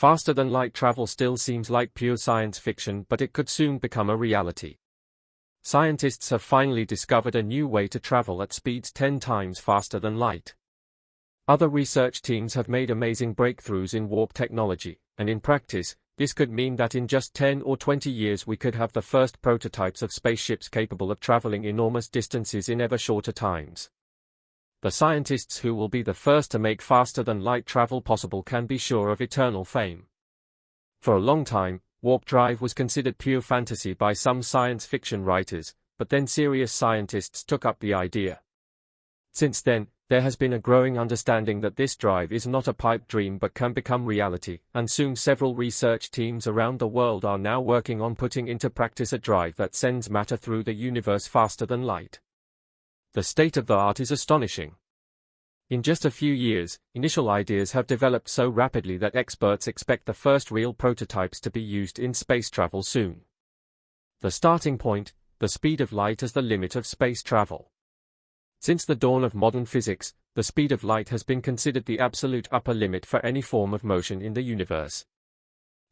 Faster-than-light travel still seems like pure science fiction, but it could soon become a reality. Scientists have finally discovered a new way to travel at speeds 10 times faster than light. Other research teams have made amazing breakthroughs in warp technology, and in practice, this could mean that in just 10 or 20 years we could have the first prototypes of spaceships capable of traveling enormous distances in ever shorter times. The scientists who will be the first to make faster-than-light travel possible can be sure of eternal fame. For a long time, warp drive was considered pure fantasy by some science fiction writers, but then serious scientists took up the idea. Since then, there has been a growing understanding that this drive is not a pipe dream but can become reality, and soon several research teams around the world are now working on putting into practice a drive that sends matter through the universe faster than light. The state of the art is astonishing. In just a few years, initial ideas have developed so rapidly that experts expect the first real prototypes to be used in space travel soon. The starting point, the speed of light as the limit of space travel. Since the dawn of modern physics, the speed of light has been considered the absolute upper limit for any form of motion in the universe.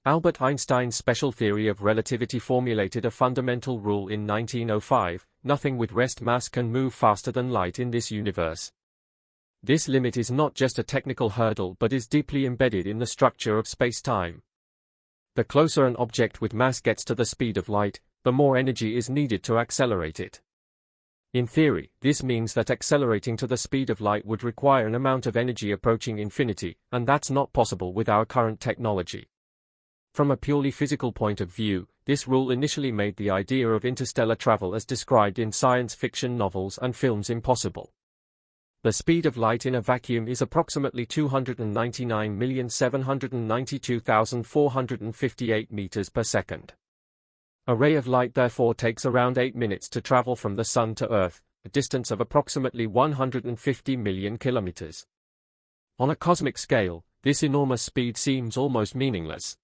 Albert Einstein's special theory of relativity formulated a fundamental rule in 1905: nothing with rest mass can move faster than light in this universe. This limit is not just a technical hurdle but is deeply embedded in the structure of space-time. The closer an object with mass gets to the speed of light, the more energy is needed to accelerate it. In theory, this means that accelerating to the speed of light would require an amount of energy approaching infinity, and that's not possible with our current technology. From a purely physical point of view, this rule initially made the idea of interstellar travel as described in science fiction novels and films impossible. The speed of light in a vacuum is approximately 299,792,458 meters per second. A ray of light therefore takes around 8 minutes to travel from the Sun to Earth, a distance of approximately 150 million kilometers. On a cosmic scale, this enormous speed seems almost meaningless.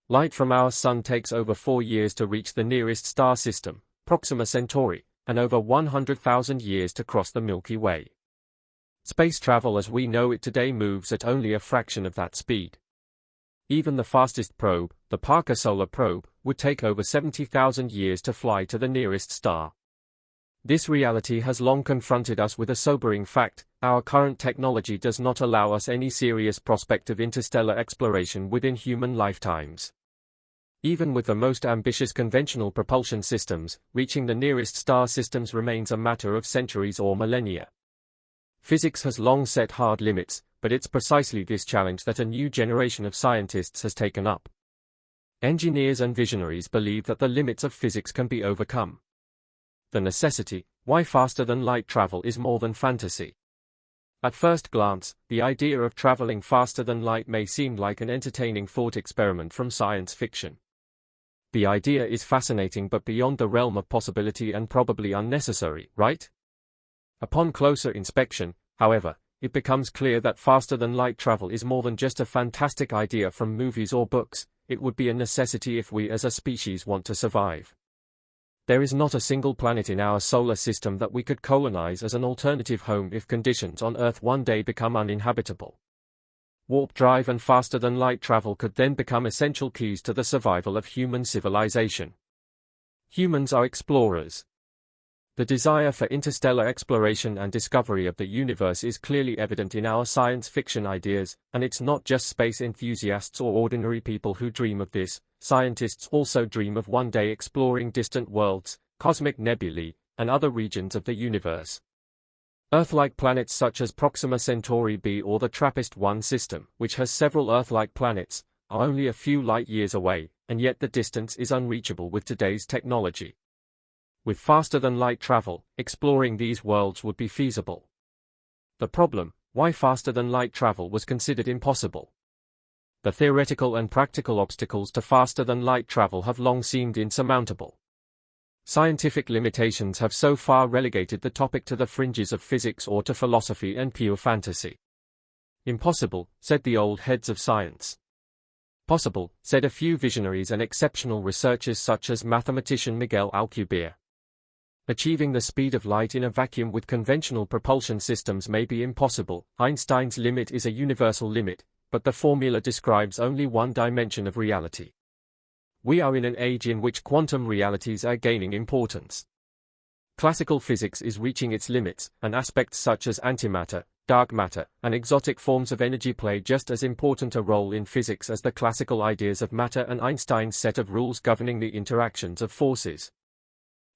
Light from our Sun takes over 4 years to reach the nearest star system, Proxima Centauri, and over 100,000 years to cross the Milky Way. Space travel as we know it today moves at only a fraction of that speed. Even the fastest probe, the Parker Solar Probe, would take over 70,000 years to fly to the nearest star. This reality has long confronted us with a sobering fact: our current technology does not allow us any serious prospect of interstellar exploration within human lifetimes. Even with the most ambitious conventional propulsion systems, reaching the nearest star systems remains a matter of centuries or millennia. Physics has long set hard limits, but it's precisely this challenge that a new generation of scientists has taken up. Engineers and visionaries believe that the limits of physics can be overcome. The necessity, why faster-than-light travel is more than fantasy. At first glance, the idea of traveling faster than light may seem like an entertaining thought experiment from science fiction. The idea is fascinating but beyond the realm of possibility and probably unnecessary, right? Upon closer inspection, however, it becomes clear that faster-than-light travel is more than just a fantastic idea from movies or books. It would be a necessity if we as a species want to survive. There is not a single planet in our solar system that we could colonize as an alternative home if conditions on Earth one day become uninhabitable. Warp drive and faster-than-light travel could then become essential keys to the survival of human civilization. Humans are explorers. The desire for interstellar exploration and discovery of the universe is clearly evident in our science fiction ideas, and it's not just space enthusiasts or ordinary people who dream of this. Scientists also dream of one day exploring distant worlds, cosmic nebulae, and other regions of the universe. Earth-like planets such as Proxima Centauri b or the TRAPPIST-1 system, which has several Earth-like planets, are only a few light-years away, and yet the distance is unreachable with today's technology. With faster-than-light travel, exploring these worlds would be feasible. The problem, why faster-than-light travel was considered impossible. The theoretical and practical obstacles to faster-than-light travel have long seemed insurmountable. Scientific limitations have so far relegated the topic to the fringes of physics or to philosophy and pure fantasy. Impossible, said the old heads of science. Possible, said a few visionaries and exceptional researchers such as mathematician Miguel Alcubierre. Achieving the speed of light in a vacuum with conventional propulsion systems may be impossible. Einstein's limit is a universal limit, but the formula describes only one dimension of reality. We are in an age in which quantum realities are gaining importance. Classical physics is reaching its limits, and aspects such as antimatter, dark matter, and exotic forms of energy play just as important a role in physics as the classical ideas of matter and Einstein's set of rules governing the interactions of forces.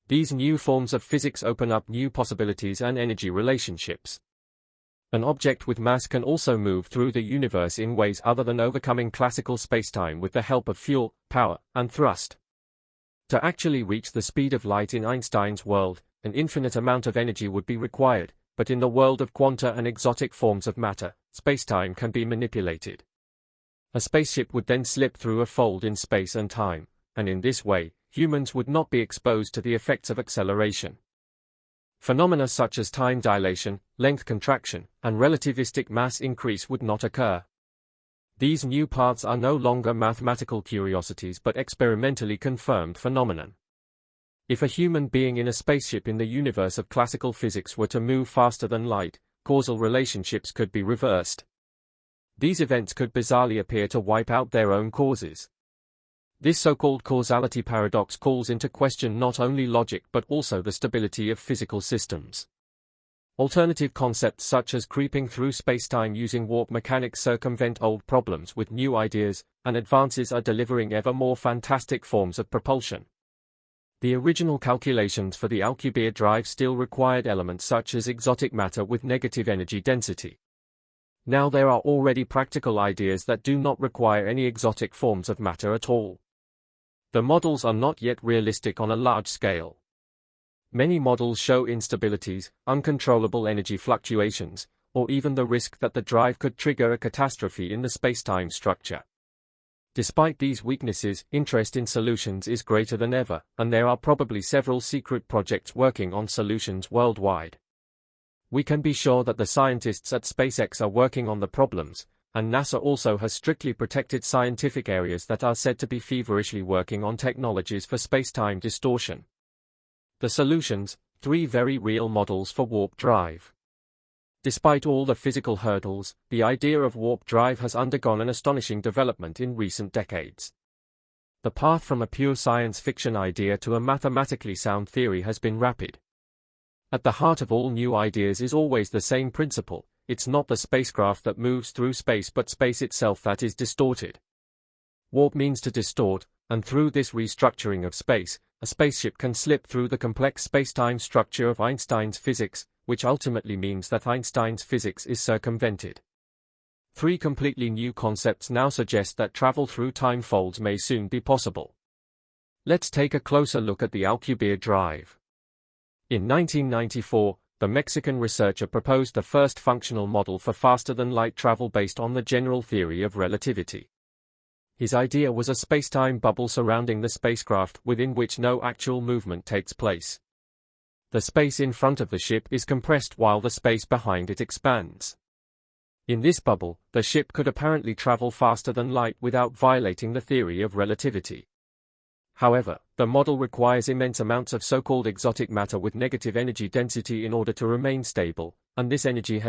These new forms of physics open up new possibilities and energy relationships. An object with mass can also move through the universe in ways other than overcoming classical spacetime with the help of fuel, power, and thrust. To actually reach the speed of light in Einstein's world, an infinite amount of energy would be required, but in the world of quanta and exotic forms of matter, spacetime can be manipulated. A spaceship would then slip through a fold in space and time, and in this way, humans would not be exposed to the effects of acceleration. Phenomena such as time dilation, length contraction, and relativistic mass increase would not occur. These new paths are no longer mathematical curiosities but experimentally confirmed phenomenon. If a human being in a spaceship in the universe of classical physics were to move faster than light, causal relationships could be reversed. These events could bizarrely appear to wipe out their own causes. This so-called causality paradox calls into question not only logic but also the stability of physical systems. Alternative concepts such as creeping through spacetime using warp mechanics circumvent old problems with new ideas, and advances are delivering ever more fantastic forms of propulsion. The original calculations for the Alcubierre drive still required elements such as exotic matter with negative energy density. Now there are already practical ideas that do not require any exotic forms of matter at all. The models are not yet realistic on a large scale. Many models show instabilities, uncontrollable energy fluctuations, or even the risk that the drive could trigger a catastrophe in the spacetime structure. Despite these weaknesses, interest in solutions is greater than ever, and there are probably several secret projects working on solutions worldwide. We can be sure that the scientists at SpaceX are working on the problems, and NASA also has strictly protected scientific areas that are said to be feverishly working on technologies for spacetime distortion. The solutions: 3 very real models for warp drive. Despite all the physical hurdles, the idea of warp drive has undergone an astonishing development in recent decades. The path from a pure science fiction idea to a mathematically sound theory has been rapid. At the heart of all new ideas is always the same principle: it's not the spacecraft that moves through space but space itself that is distorted. Warp means to distort, and through this restructuring of space, a spaceship can slip through the complex spacetime structure of Einstein's physics, which ultimately means that Einstein's physics is circumvented. 3 completely new concepts now suggest that travel through time folds may soon be possible. Let's take a closer look at the Alcubierre drive. In 1994, the Mexican researcher proposed the first functional model for faster-than-light travel based on the general theory of relativity. His idea was a spacetime bubble surrounding the spacecraft within which no actual movement takes place. The space in front of the ship is compressed while the space behind it expands. In this bubble, the ship could apparently travel faster than light without violating the theory of relativity. However, the model requires immense amounts of so-called exotic matter with negative energy density in order to remain stable, and this energy has